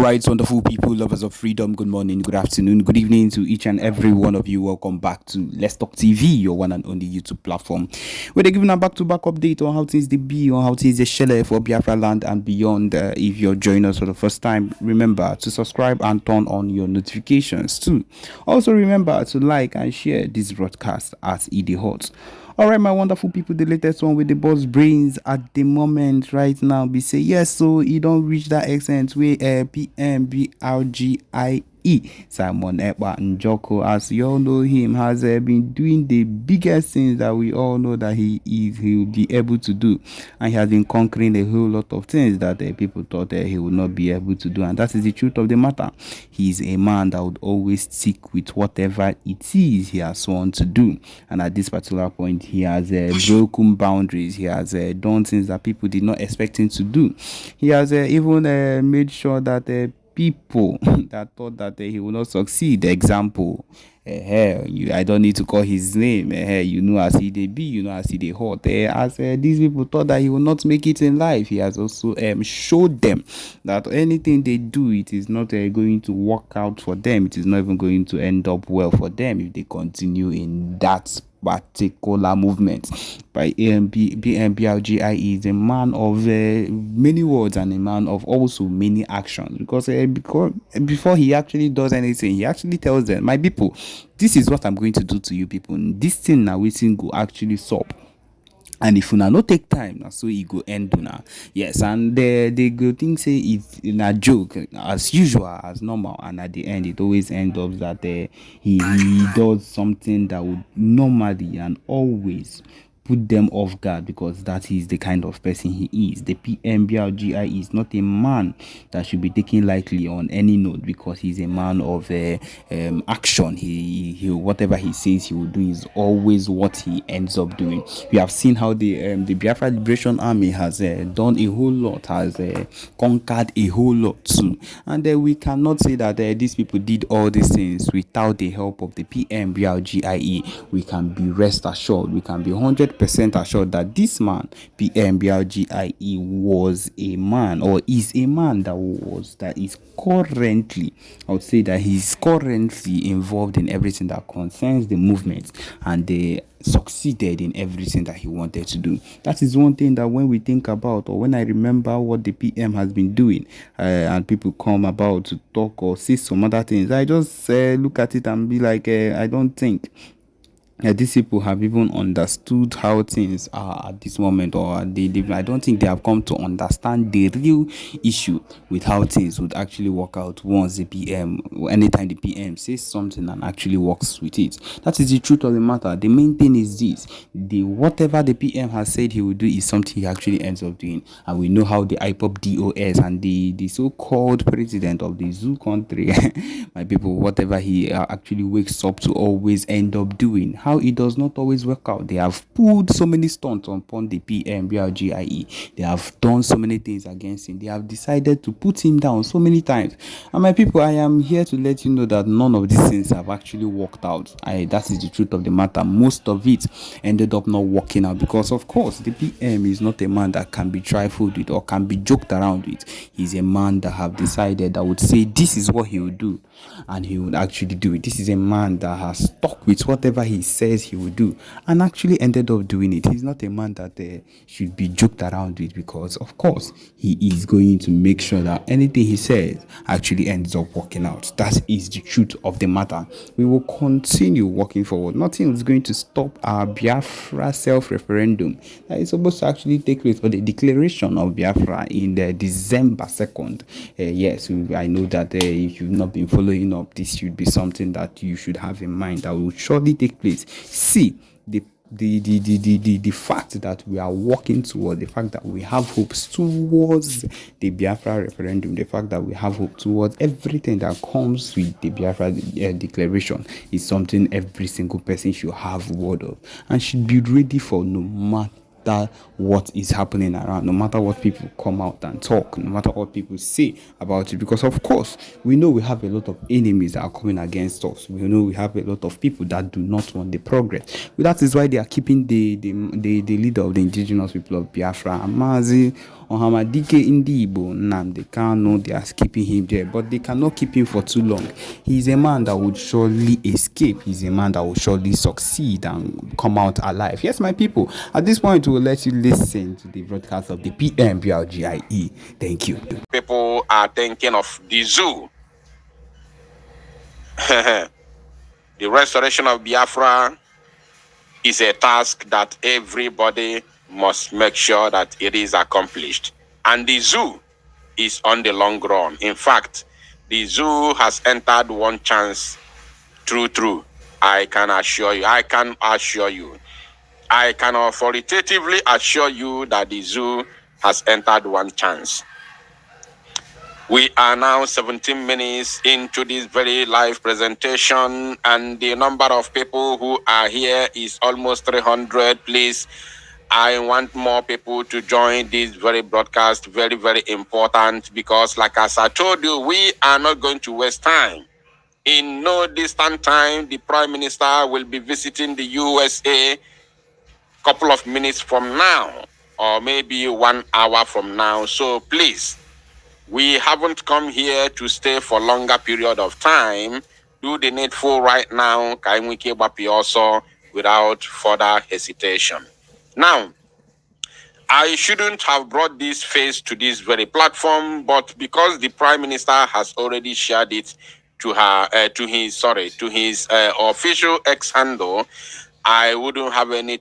Right, wonderful people, lovers of freedom. Good morning, good afternoon, good evening to each and every one of you. Welcome back to Let's Talk TV, your one and only YouTube platform, where they're giving a back-to-back update on how things they be, on how things they share for Biafraland and beyond. If you're joining us for the first time, remember to subscribe and turn on your notifications too. Also, remember to like and share this broadcast as it is hot. All right, my wonderful people, the latest one with the boss brains at the moment right now be say yes, so you don't reach that extent where PMBRGIE Simon Ekpa and Joko, as you all know him, has been doing the biggest things that we all know that he will be able to do, and he has been conquering a whole lot of things that people thought he would not be able to do, and that is the truth of the matter. He is a man that would always stick with whatever it is he has sworn to do, and at this particular point he has broken boundaries. He has done things that people did not expect him to do. He has even made sure that people that thought that he will not succeed, example, I don't need to call his name, you know as he they be, you know as he they hot, as these people thought that he will not make it in life, he has also showed them that anything they do, it is not going to work out for them. It is not even going to end up well for them if they continue in that particular movement. By BMBRGIE is a man of many words and a man of also many actions, because before he actually does anything, he actually tells them, my people, this is what I'm going to do to you people. This thing now we think go actually stop. And if una no take time, na so e go end una. Yes, and the good thing say it's in a joke as usual, as normal, and at the end it always ends up that he does something that would normally and always put them off guard, because that is the kind of person he is. The PMBRGI is not a man that should be taken lightly on any note, because he's a man of action. He whatever he says he will do is always what he ends up doing. We have seen how the Biafra Liberation Army has done a whole lot, has conquered a whole lot too, and we cannot say that these people did all these things without the help of the PMBRGIE. We can be rest assured, we can be 100% assured that this man, PMBRGIE, was a man, or is a man that is currently, I would say that he's currently involved in everything that concerns the movement, and they succeeded in everything that he wanted to do. That is one thing that when we think about, or when I remember what the PM has been doing, and people come about to talk or say some other things, I just look at it and be like, I don't think these people have even understood how things are at this moment, or I don't think they have come to understand the real issue with how things would actually work out once anytime the PM says something and actually works with it. That is the truth of the matter. The main thing is this: whatever the PM has said he will do is something he actually ends up doing, and we know how the IPOP DOS and the so-called president of the zoo country, my people, whatever he actually wakes up to always end up doing. How it does not always work out. They have pulled so many stunts upon the PMBRGIE. They have done so many things against him. They have decided to put him down so many times. And my people, I am here to let you know that none of these things have actually worked out. That is the truth of the matter. Most of it ended up not working out, because of course the PM is not a man that can be trifled with or can be joked around with. He's a man that have decided, that would say this is what he would do, and he would actually do it. This is a man that has stuck with whatever he says he will do, and actually ended up doing it. He's not a man that should be joked around with, because of course he is going to make sure that anything he says actually ends up working out. That is the truth of the matter. We will continue working forward. Nothing is going to stop our Biafra self-referendum that is supposed to actually take place for the declaration of Biafra in December 2nd. Yes, I know that if you've not been following up, this should be something that you should have in mind, that will surely take place. See, the fact that we are working towards, the fact that we have hopes towards the Biafra referendum, the fact that we have hope towards everything that comes with the Biafra declaration, is something every single person should have word of, and should be ready for, no matter what is happening around, no matter what people come out and talk, no matter what people say about it. Because of course we know we have a lot of enemies that are coming against us. We know we have a lot of people that do not want the progress. But that is why they are keeping the leader of the indigenous people of Biafra, Amazi Ohamadike Indibo Nnamdi Kanu, they are keeping him there, but they cannot keep him for too long. He's a man that would surely escape. He's a man that will surely succeed and come out alive. Yes, my people, at this point, we'll let you listen to the broadcast of the PMBRGIE. Thank you. People are thinking of the zoo. The restoration of Biafra is a task that everybody must make sure that it is accomplished. And the zoo is on the long run. In fact, the zoo has entered one chance. True. I can assure you. I can authoritatively assure you that the zoo has entered one chance. We are now 17 minutes into this very live presentation, and the number of people who are here is almost 300. Please, I want more people to join this very broadcast. Very, very important, because like as I told you, we are not going to waste time. In no distant time, the Prime Minister will be visiting the USA a couple of minutes from now, or maybe 1 hour from now. So please, we haven't come here to stay for longer period of time. Do the needful right now, also, without further hesitation. Now, I shouldn't have brought this face to this very platform, but because the Prime Minister has already shared it to his official X handle, I wouldn't have any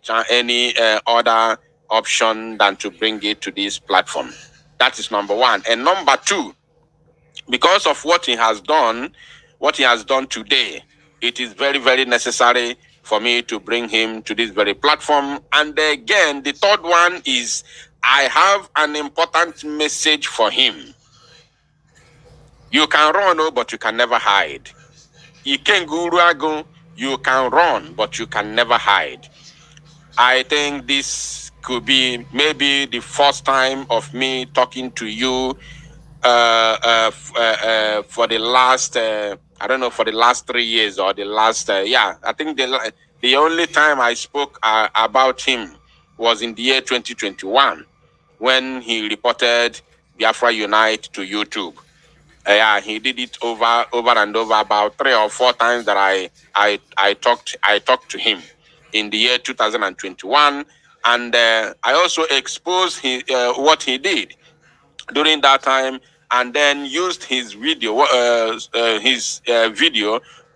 other option than to bring it to this platform. That is number one. And number two, because of what he has done today, it is very, very necessary for me to bring him to this very platform. And again, the third one is I have an important message for him. You can run, but you can never hide. You can run, but you can never hide. I think this could be maybe the first time of me talking to you for the last for the last 3 years, or the last I think the only time I spoke about him was in the year 2021, when he reported Biafra Unite to YouTube. He did it over and over, about 3 or 4 times that I talked to him in the year 2021, and I also exposed what he did during that time, and then used his video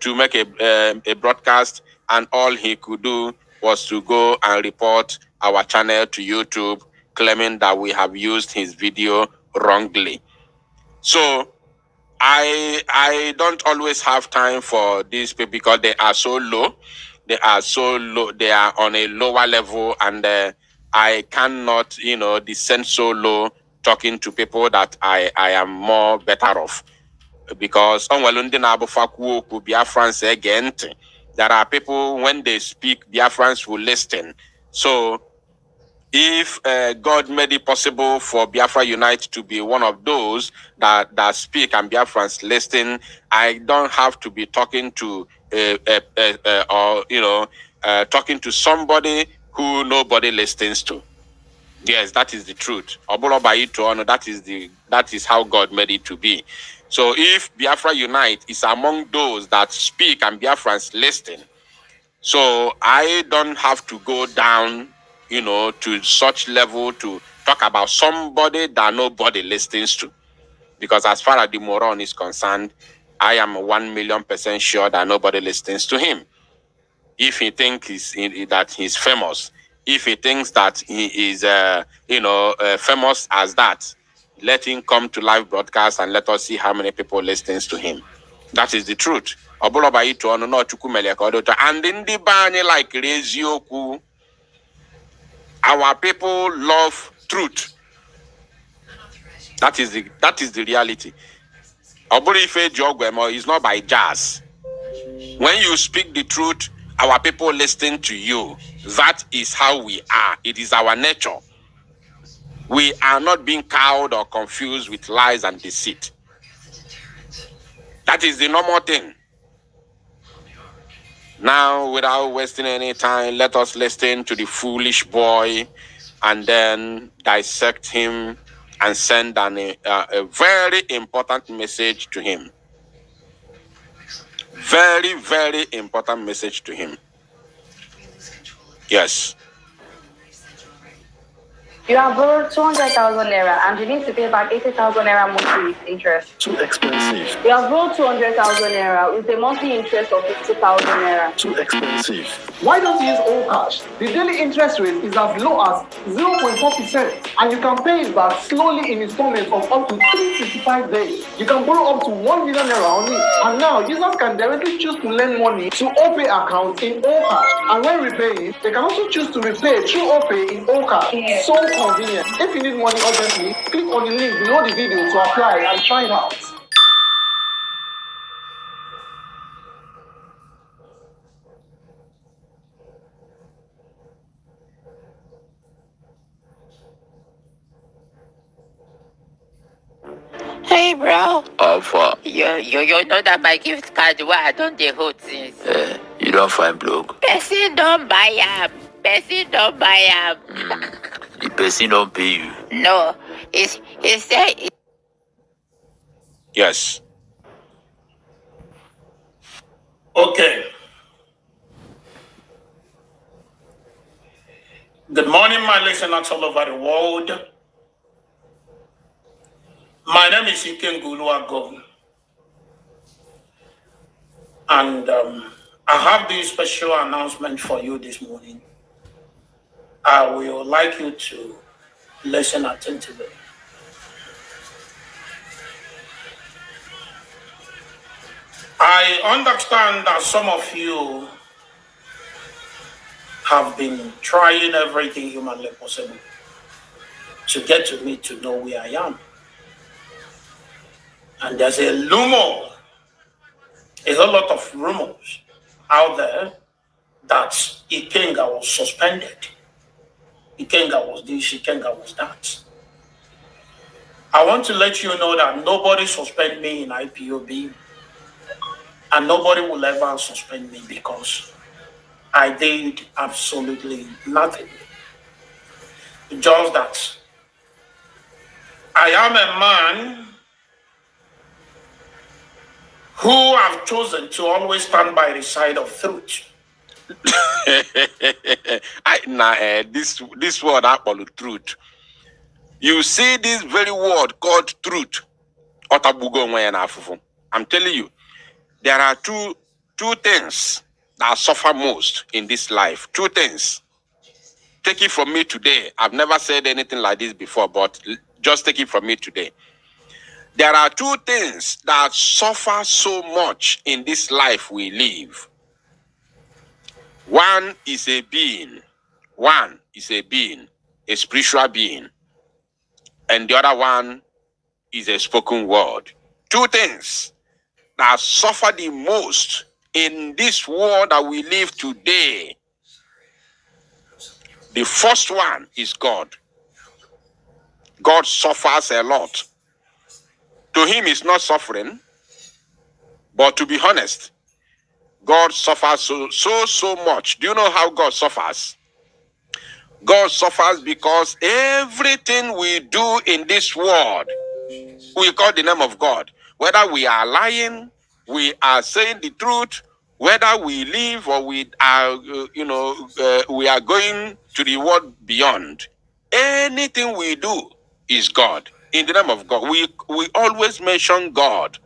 to make a broadcast, and all he could do was to go and report our channel to YouTube, claiming that we have used his video wrongly. So I don't always have time for these people, because they are so low. They are on a lower level, and I cannot, descend so low talking to people that I am more better off. Because Biafrans again, there are people, when they speak, Biafrans will listen. So if God made it possible for Biafra Unite to be one of those that speak and Biafrans listen, I don't have to be talking to talking to somebody who nobody listens to. Yes, that is the truth. That is how God made it to be. So if Biafra Unite is among those that speak and Biafrans listen, so I don't have to go down, to such level to talk about somebody that nobody listens to. Because as far as the moron is concerned, I am 1,000,000% sure that nobody listens to him. If he thinks that he's famous, if he thinks that he is, famous as that, let him come to live broadcast and let us see how many people listens to him. That is the truth. And in the bani like Rezioku, our people love truth. That is the reality. Oburife Jogwemo is not by jazz. When you speak the truth, our people listen to you. That is how we are. It is our nature. We are not being cowed or confused with lies and deceit. That is the normal thing. Now, without wasting any time, let us listen to the foolish boy and then dissect him and send a very important message to him. Very, very important message to him. Yes. You have borrowed 200,000 naira and you need to pay back 80,000 naira monthly with interest. Too expensive. You have borrowed 200,000 naira with a monthly interest of 50,000 naira. Too expensive. Why don't you use all cash? The daily interest rate is as low as 0.4% and you can pay it back slowly in installments of up to 365 days. You can borrow up to 1 million naira only. And now users can directly choose to lend money to OPay account in all cash. And when repaying, they can also choose to repay through OPay in all cash. So convenient. If you need money urgently, click on the link below the video to apply and try it out. Hey, bro. Alpha. You know that my gift card where I don't dey hold things. You don't find block. Person don't buy am. Person don't buy am. The person don't pay you. No, he said. Yes. Okay. Good morning, my listeners all over the world. My name is Ikenguluago. And I have this special announcement for you this morning. I would like you to listen attentively. I understand that some of you have been trying everything humanly possible to get to me to know where I am. And there's a whole lot of rumors out there that Ikenga was suspended. Ikenga was this, Ikenga was that. I want to let you know that nobody suspended me in IPOB, and nobody will ever suspend me because I did absolutely nothing. Just that I am a man who have chosen to always stand by the side of truth. This word apple truth. You see this very word called truth. I'm telling you, there are two things that suffer most in this life. Two things. Take it from me today. I've never said anything like this before, but just take it from me today. There are two things that suffer so much in this life we live. One is a being. One is a being, a spiritual being. And the other one is a spoken word. Two things that suffer the most in this world that we live today. The first one is God. God suffers a lot. To him, it's not suffering, but to be honest, God suffers so much. Do you know how God suffers? God suffers because everything we do in this world, we call the name of God. Whether we are lying, we are saying the truth, whether we live or we are, we are going to the world beyond. Anything we do is God. In the name of God, we always mention God.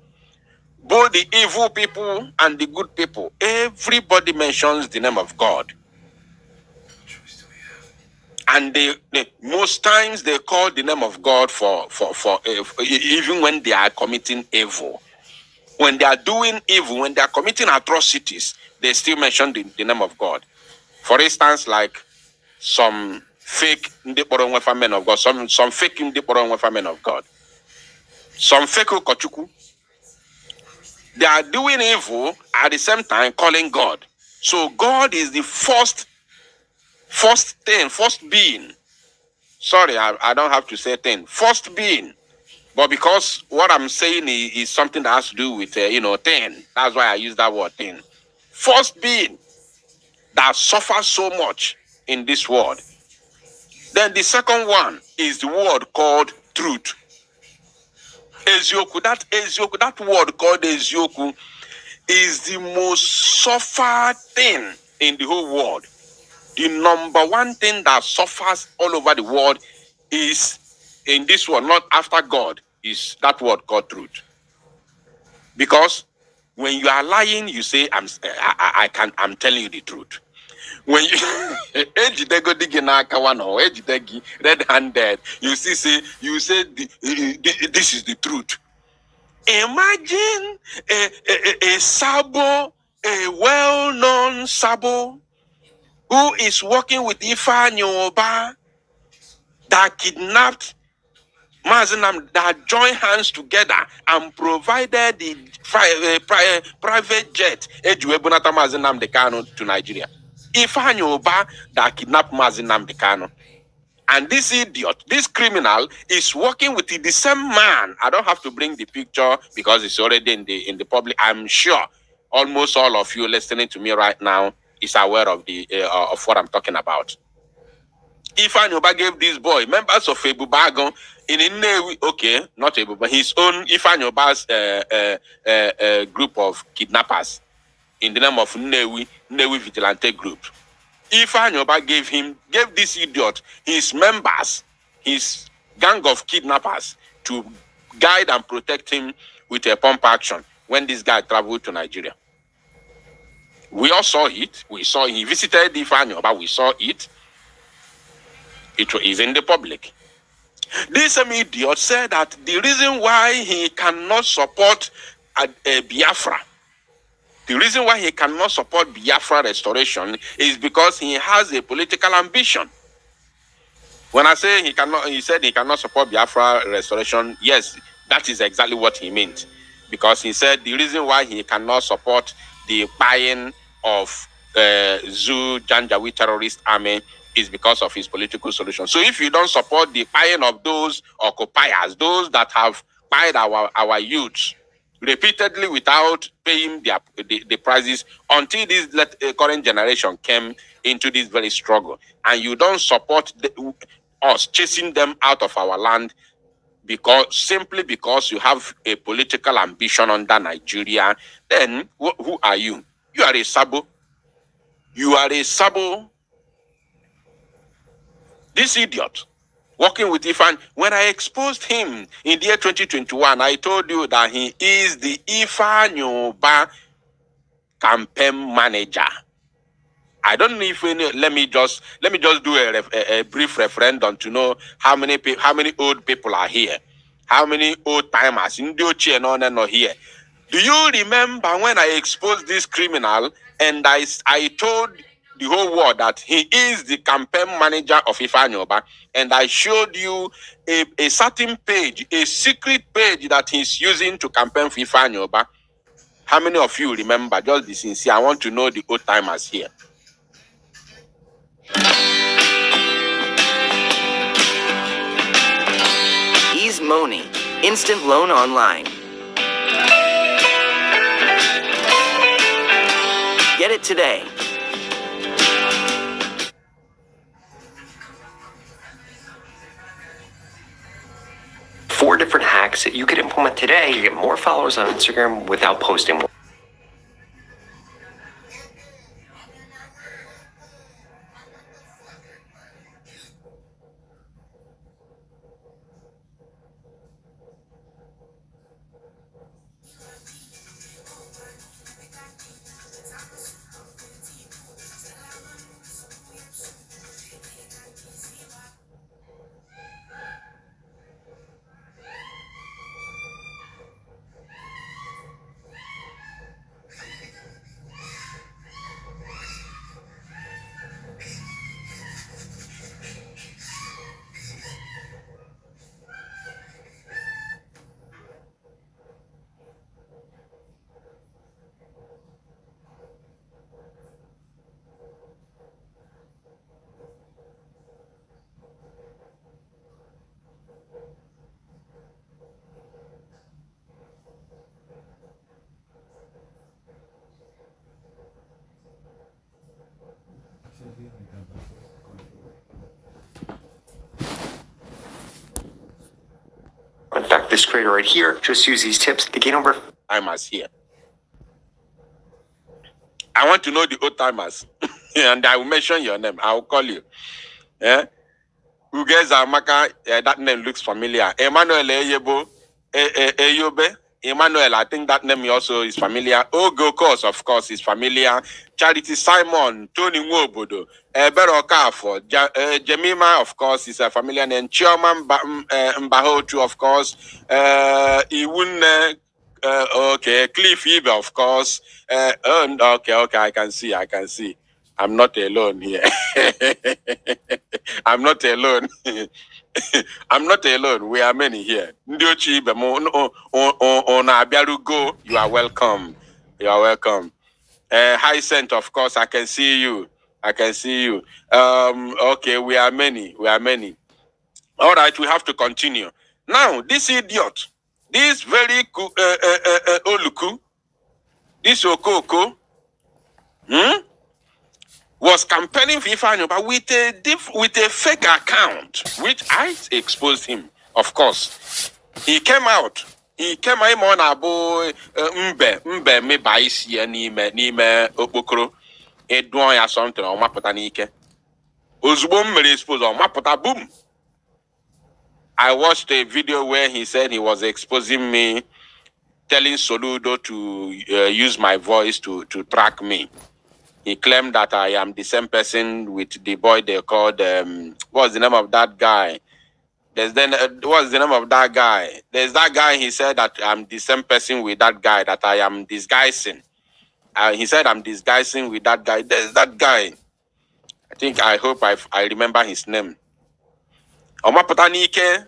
Both the evil people and the good people, everybody mentions the name of God. And they most times they call the name of God for even when they are committing evil. When they are doing evil, when they are committing atrocities, they still mention the name of God. For instance, like some fake men of God, some fake men of God, some fake kochuku. They are doing evil at the same time calling God. So God is the first being. Sorry, I don't have to say thing. First being. But because what I'm saying is something that has to do with, thing. That's why I use that word, thing. First being that suffers so much in this world. Then the second one is the word called truth. Ezioku, that word called Ezioku is the most suffered thing in the whole world. The number one thing that suffers all over the world is in this world, not after God, is that word called truth. Because when you are lying, you say, I'm telling you the truth. When you red-handed, you say this is the truth. Imagine a sabo, a well-known sabo, who is working with Ifa Nyoba, that kidnapped Mazinam, that joined hands together and provided the private jet Ejuebunata Mazinam Dekano to Nigeria. Ifa Nyoba that kidnapped Mazinam Dekano. And this idiot, this criminal, is working with the same man. I don't have to bring the picture because it's already in the public. I'm sure almost all of you listening to me right now is aware of of what I'm talking about. Ifan Yoba gave this boy members of Ebubagon in Nnewi, okay, not Ebuba, his own Ifan Yoba's group of kidnappers in the name of Nnewi Vigilante Group. Ifan Yoba gave this idiot his members, his gang of kidnappers, to guide and protect him with a pump action when this guy traveled to Nigeria. We all saw it. He visited Ifan Yoba. We saw it. It is in the public. This same idiot said that the reason why he cannot support Biafra, the reason why he cannot support Biafra restoration is because he has a political ambition. When I say he said he cannot support Biafra restoration, yes, that is exactly what he meant. Because he said the reason why he cannot support the buying of Zoo Janjaweed terrorist army is because of his political solution. So if you don't support the buying of those occupiers, those that have buyed our youths repeatedly without paying the prices until this current generation came into this very struggle, and you don't support us chasing them out of our land simply because you have a political ambition under Nigeria, then who are you? You are a sabo. You are a sabo. This idiot working with Ifan. When I exposed him in the year 2021, I told you that he is the Ifan Yoba campaign manager. I don't know if let me just do a brief referendum to know how many old people are here, how many old timers in the here. Do you remember when I exposed this criminal and I told the whole world that he is the campaign manager of Ifanyoba, and I showed you a certain page, a secret page that he's using to campaign for Ifanyoba? How many of you remember? Just be sincere. I want to know the old timers here. Ease Money, instant loan online. Get it today. Four different hacks that you could implement today to get more followers on Instagram without posting more. This creator right here just use these tips to gain over. Timers here. I want to know the old timers, and I will mention your name. I will call you. Yeah. Who guys are Maka? That name looks familiar. Emmanuel Eyebo, Eyobe. Emmanuel, I think that name also is familiar. Ogo, of course, is familiar. Charity Simon, Tony Nwobodo, Ebero Kafo, Jemima, of course, is a familiar name. Chioma Mbahotu, of course. Iwune, okay. Cliff Eve, of course. Okay, I can see. I'm not alone here. I'm not alone. I'm not alone. We are many here. Ndiochi on Abiarugo, you are welcome. You are welcome. High Scent, of course, I can see you. Okay, we are many. All right, we have to continue. Now, this idiot, this very Oluku, this Okoko, was campaigning for Ifeanyi but with a fake account, which I exposed him, of course. He came out on abo mbe me baisi n'ime okpokoro edon ya something o mapụta n'ike. Ozugbo mmere expose o mapụta boom. I watched a video where he said he was exposing me, telling Soludo to use my voice to track me. He claimed that I am the same person with the boy they called, what's the name of that guy? What's the name of that guy? There's that guy, he said that I'm the same person with that guy, that I am disguising. He said I'm disguising with that guy. There's that guy. I hope I remember his name. Oma Potanike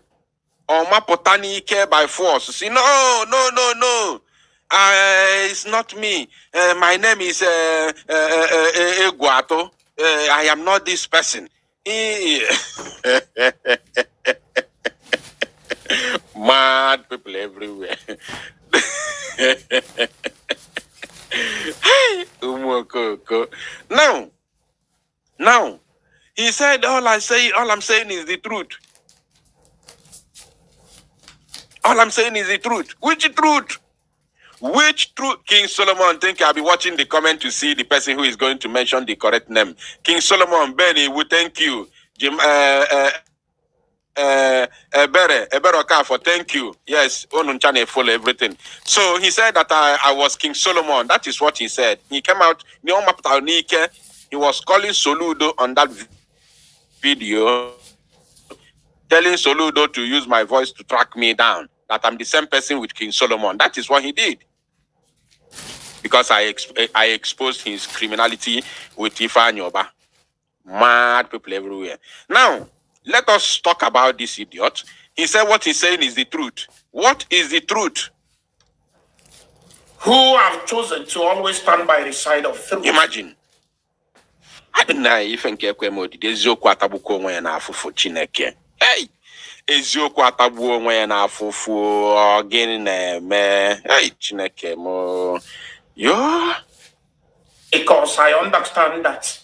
by force. See, no. It's not me. My name is Eguato. I am not this person. Mad people everywhere. Now, he said all I'm saying is the truth. All I'm saying is the truth. Which truth? King Solomon? Think I'll be watching the comment to see the person who is going to mention the correct name. King Solomon, Benny, we thank you. Jim, Ebere Okafo, thank you. Yes, Onunchane follow everything. So he said that I was King Solomon. That is what he said. He came out, he was calling Soludo on that video, telling Soludo to use my voice to track me down, that I'm the same person with King Solomon. That is what he did. Because I exposed his criminality with Ifeanyi Oba. Mad people everywhere. Now, let us talk about this idiot. He said what he's saying is the truth. What is the truth? Who have chosen to always stand by the side of truth. Imagine. I don't know if Ekpa modi eziokwu atabuko onwe ya na afufu Chineke. Hey! Eziokwu atabu onwe ya na afufu gịnị na-eme. Hey, Chineke mo. Yo. Because I understand that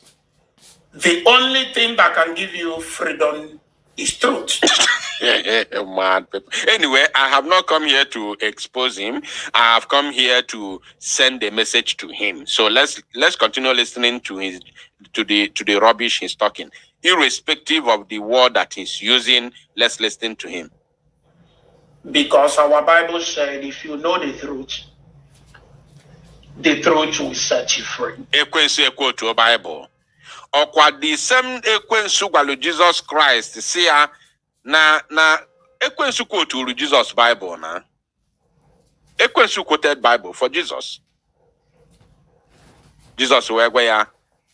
the only thing that can give you freedom is truth. Mad people. Anyway, I have not come here to expose him. I have come here to send a message to him. So let's continue listening to the rubbish he's talking. Irrespective of the word that he's using, let's listen to him. Because our Bible said, if you know the truth will set you free. Ekwensu ekwo to Bible. Okwa the same ekwensu gwalu Jesus Christ. See ya na ekwensu quote Jesus Bible na. Ekwensu quoted Bible for Jesus. Jesus where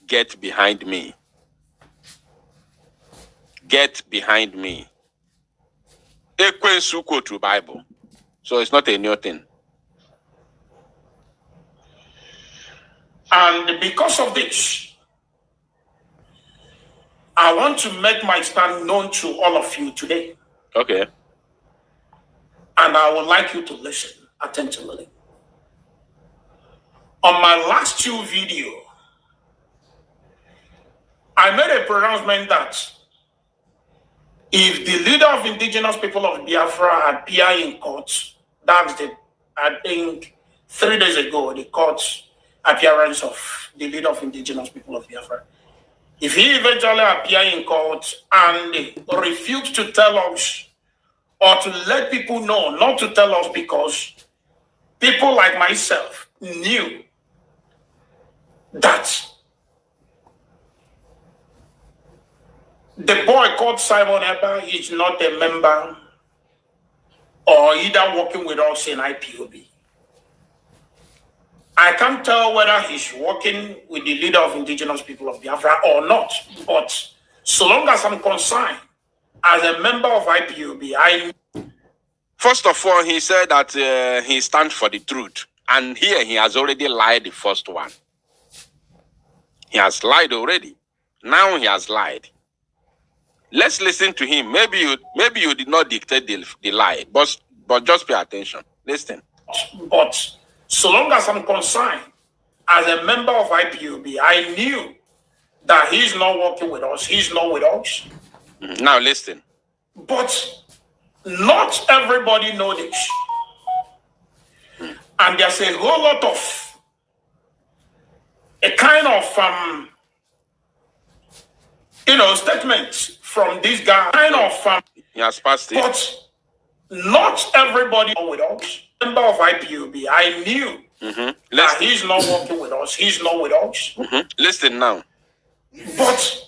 get behind me. Get behind me. Ekwensu quote to Bible. So it's not a new thing. And because of this, I want to make my stand known to all of you today. Okay. And I would like you to listen attentively. On my last two videos, I made a pronouncement that If the leader of indigenous people of Biafra appear in court, that's I think 3 days ago, the court appearance of the leader of indigenous people of Biafra. If he eventually appear in court and refuse to tell us or to let people know, not to tell us because people like myself knew that the boy called Simon Ekpa is not a member or either working with us in IPOB. I can't tell whether he's working with the leader of indigenous people of Biafra or not, but so long as I'm concerned, as a member of IPOB, First of all, he said that he stands for the truth. And here he has already lied the first one. He has lied already. Now he has lied. Let's listen to him. Maybe you did not dictate the lie, but just pay attention. Listen. But so long as I'm concerned, as a member of IPOB, I knew that he's not working with us. He's not with us. Now listen. But not everybody knows this. And there's a whole lot of a kind of statements from this guy. He has passed it. But not everybody knows with us. Member of IPOB, I knew that he's not working with us. He's not with us. Listen now. But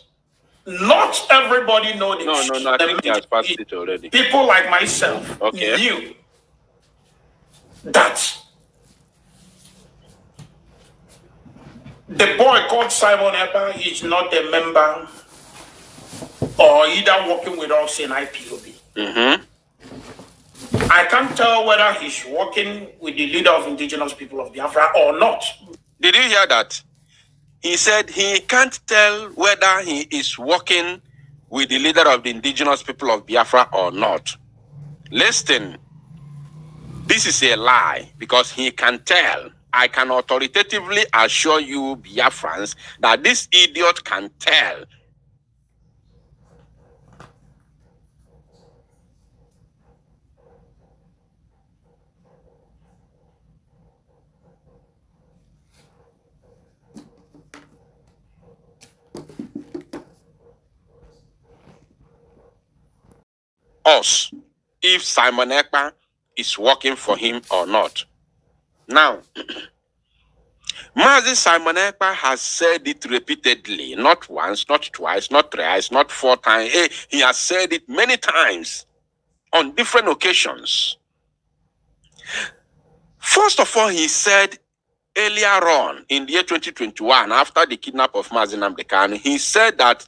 not everybody knows this. No, I think he has passed it already. People like myself knew that the boy called Simon Ekpa is not a member or either working with us in IPOB. I can't tell whether he's working with the leader of indigenous people of Biafra or not. Did you hear that? He said he can't tell whether he is working with the leader of the indigenous people of Biafra or not. Listen, this is a lie because he can tell. I can authoritatively assure you, Biafrans, that this idiot can tell. Us, if Simon Ekpa is working for him or not. Now, Mazi Simon Ekpa has said it repeatedly, not once, not twice, not thrice, not 4 times. He has said it many times on different occasions. First of all, he said earlier on in the year 2021, after the kidnap of Mazi Nnamdi Kanu, he said that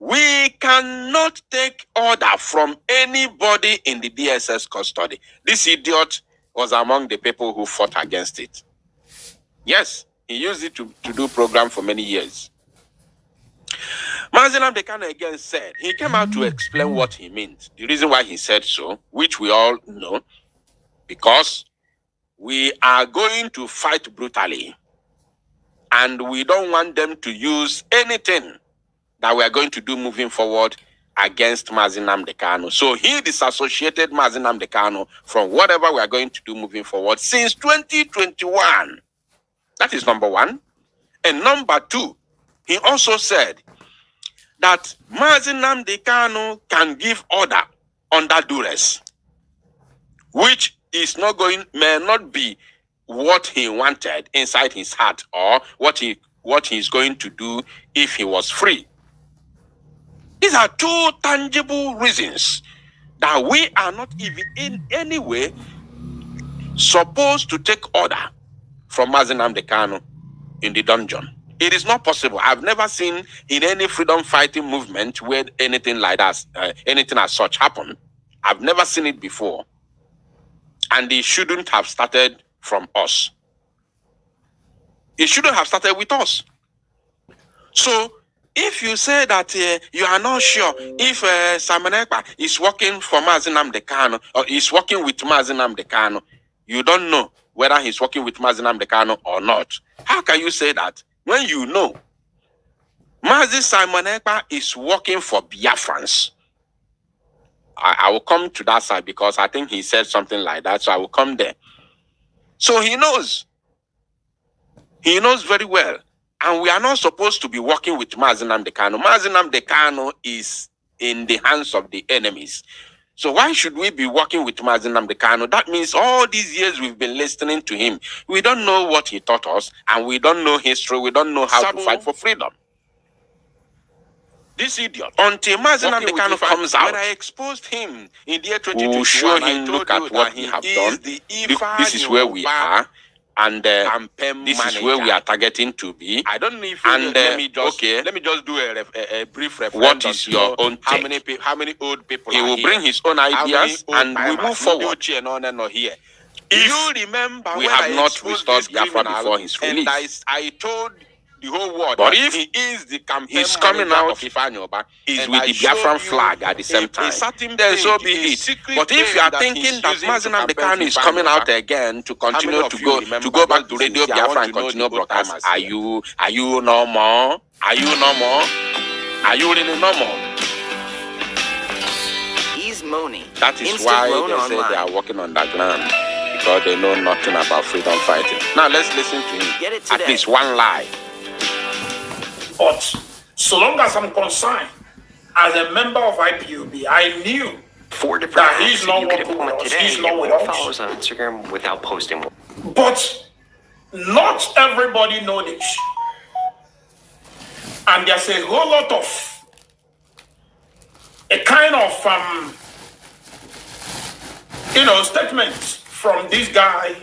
we cannot take order from anybody in the DSS custody. This idiot was among the people who fought against it. Yes, he used it to do program for many years. Mazi Nnamdi Kanu again said, he came out to explain what he meant. The reason why he said so, which we all know, because we are going to fight brutally. And we don't want them to use anything that we are going to do moving forward against Mazi Nnamdi Kanu. So he disassociated Mazi Nnamdi Kanu from whatever we are going to do moving forward since 2021. That is number one. And number two, he also said that Mazi Nnamdi Kanu can give order under duress, which is may not be what he wanted inside his heart or what he's going to do if he was free. These are 2 tangible reasons that we are not even in any way supposed to take order from Mazi Nnamdi Kanu in the dungeon. It is not possible. I've never seen in any freedom fighting movement where anything like that, anything as such happened. I've never seen it before. And it shouldn't have started from us. It shouldn't have started with us. So, if you say that you are not sure if Simon Ekpa is working for Mazi Nnamdi Kanu or is working with Mazi Nnamdi Kanu, you don't know whether he's working with Mazi Nnamdi Kanu or not. How can you say that when you know Mazi Simon Ekpa is working for Biafrans? I will come to that side because I think he said something like that. So I will come there. So he knows. He knows very well. And we are not supposed to be working with Mazi Nnamdi Kanu. Mazi Nnamdi Kanu is in the hands of the enemies. So why should we be working with Mazi Nnamdi Kanu? That means all these years we've been listening to him. We don't know what he taught us, and we don't know history. We don't know how to fight for freedom. This idiot. Until Mazi Nnamdi Kanu comes out, when I exposed him in the year 2021, we'll show him, look at what he have done. This is where we are. And this is where we are targeting to be. I don't know if let me just do a brief reference. What is your own take? How many old people? He will bring his own ideas and we move forward. Here. If you remember, we have not restored Biafra before his release. I told the whole world. But if he is the campaign he's coming out of Ifanyoba, is with the Biafran flag at the same time, then so be it. But if you are thinking that Mazi Nnamdi Kanu is coming out again to continue to go back to Radio Biafra and continue broadcast, are you normal? Are you normal? Are you really normal? He's moaning. That is why they say they are working on that ground, because they know nothing about freedom fighting. Now let's listen to him. At least one lie. But so long as I'm concerned, as a member of IPOB, I knew 4 different that hacks he's that not you could working implement with us. today He's to not get with more us. followers on Instagram without posting more. But not everybody knows this. And there's a whole lot of a kind of statements from this guy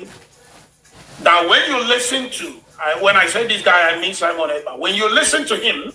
that when you listen to, when I say this guy, I mean Simon Ekpa. When you listen to him,